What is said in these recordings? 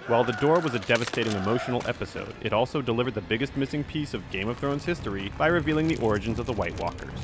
While the door was a devastating emotional episode, it also delivered the biggest missing piece of Game of Thrones history by revealing the origins of the White Walkers.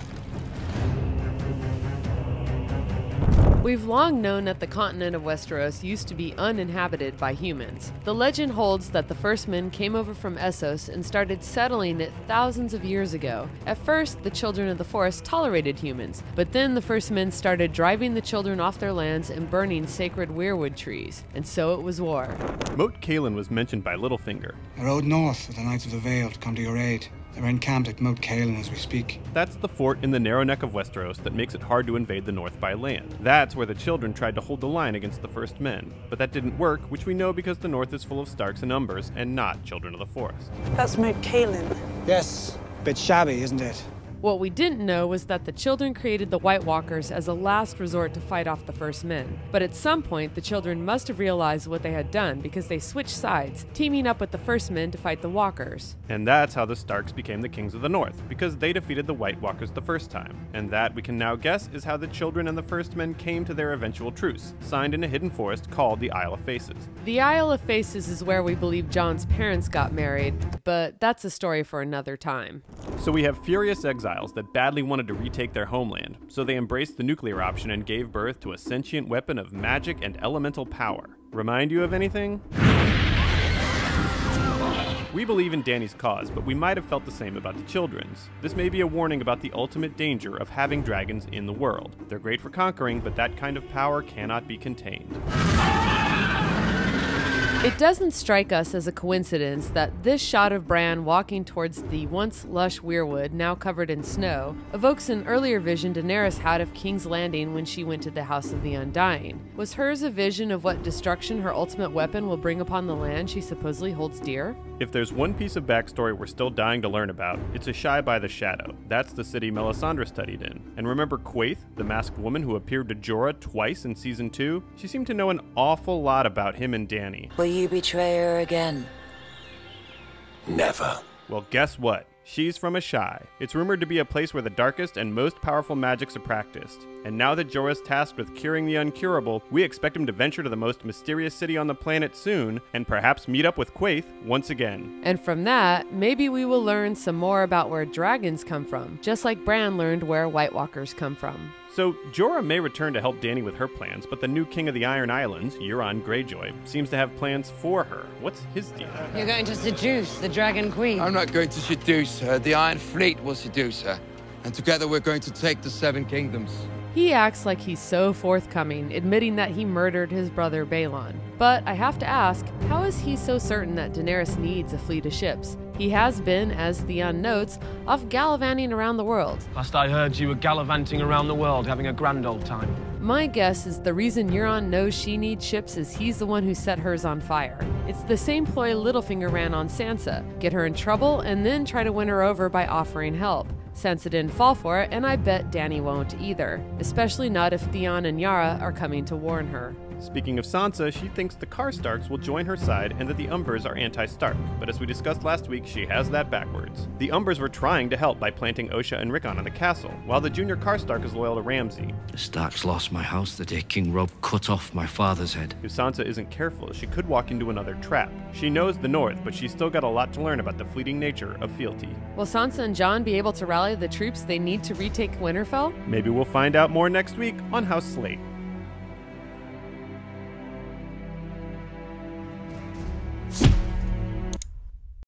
We've long known that the continent of Westeros used to be uninhabited by humans. The legend holds that the first men came over from Essos and started settling it thousands of years ago. At first, the children of the forest tolerated humans, but then the first men started driving the children off their lands and burning sacred weirwood trees, and so it was war. Moat Cailin was mentioned by Littlefinger. I rode north with the Knights of the Vale to come to your aid. They're encamped at Moat Cailin as we speak. That's the fort in the narrow neck of Westeros that makes it hard to invade the north by land. That's where the children tried to hold the line against the first men. But that didn't work, which we know because the north is full of Starks and Umbers, and not Children of the Forest. That's Moat Cailin. Yes, bit shabby, isn't it? What we didn't know was that the children created the White Walkers as a last resort to fight off the first men. But at some point, the children must have realized what they had done because they switched sides, teaming up with the first men to fight the Walkers. And that's how the Starks became the Kings of the North, because they defeated the White Walkers the first time. And that, we can now guess, is how the children and the first men came to their eventual truce, signed in a hidden forest called the Isle of Faces. The Isle of Faces is where we believe Jon's parents got married, but that's a story for another time. So we have furious exiles that badly wanted to retake their homeland, so they embraced the nuclear option and gave birth to a sentient weapon of magic and elemental power. Remind you of anything? We believe in Dany's cause, but we might have felt the same about the children's. This may be a warning about the ultimate danger of having dragons in the world. They're great for conquering, but that kind of power cannot be contained. It doesn't strike us as a coincidence that this shot of Bran walking towards the once lush weirwood, now covered in snow, evokes an earlier vision Daenerys had of King's Landing when she went to the House of the Undying. Was hers a vision of what destruction her ultimate weapon will bring upon the land she supposedly holds dear? If there's one piece of backstory we're still dying to learn about, it's Ashai by the Shadow. That's the city Melisandre studied in. And remember Quaithe, the masked woman who appeared to Jorah twice in Season 2? She seemed to know an awful lot about him and Dany. Will you betray her again? Never. Well, guess what? She's from Ashai. It's rumored to be a place where the darkest and most powerful magics are practiced. And now that Jorah's tasked with curing the uncurable, we expect him to venture to the most mysterious city on the planet soon, and perhaps meet up with Quaithe once again. And from that, maybe we will learn some more about where dragons come from, just like Bran learned where White Walkers come from. So, Jorah may return to help Dany with her plans, but the new king of the Iron Islands, Euron Greyjoy, seems to have plans for her. What's his deal? You're going to seduce the Dragon Queen. I'm not going to seduce her. The Iron Fleet will seduce her. And together we're going to take the Seven Kingdoms. He acts like he's so forthcoming, admitting that he murdered his brother Balon. But I have to ask, how is he so certain that Daenerys needs a fleet of ships? He has been, as Theon notes, off gallivanting around the world. Last I heard, you were gallivanting around the world, having a grand old time. My guess is the reason Euron knows she needs ships is he's the one who set hers on fire. It's the same ploy Littlefinger ran on Sansa, get her in trouble and then try to win her over by offering help. Sansa didn't fall for it, and I bet Dany won't either, especially not if Theon and Yara are coming to warn her. Speaking of Sansa, she thinks the Karstarks will join her side and that the Umbers are anti-Stark, but as we discussed last week, she has that backwards. The Umbers were trying to help by planting Osha and Rickon in the castle, while the junior Karstark is loyal to Ramsay. The Starks lost my house the day King Robb cut off my father's head. If Sansa isn't careful, she could walk into another trap. She knows the North, but she's still got a lot to learn about the fleeting nature of fealty. Will Sansa and Jon be able to rally the troops they need to retake Winterfell? Maybe we'll find out more next week on House Slate.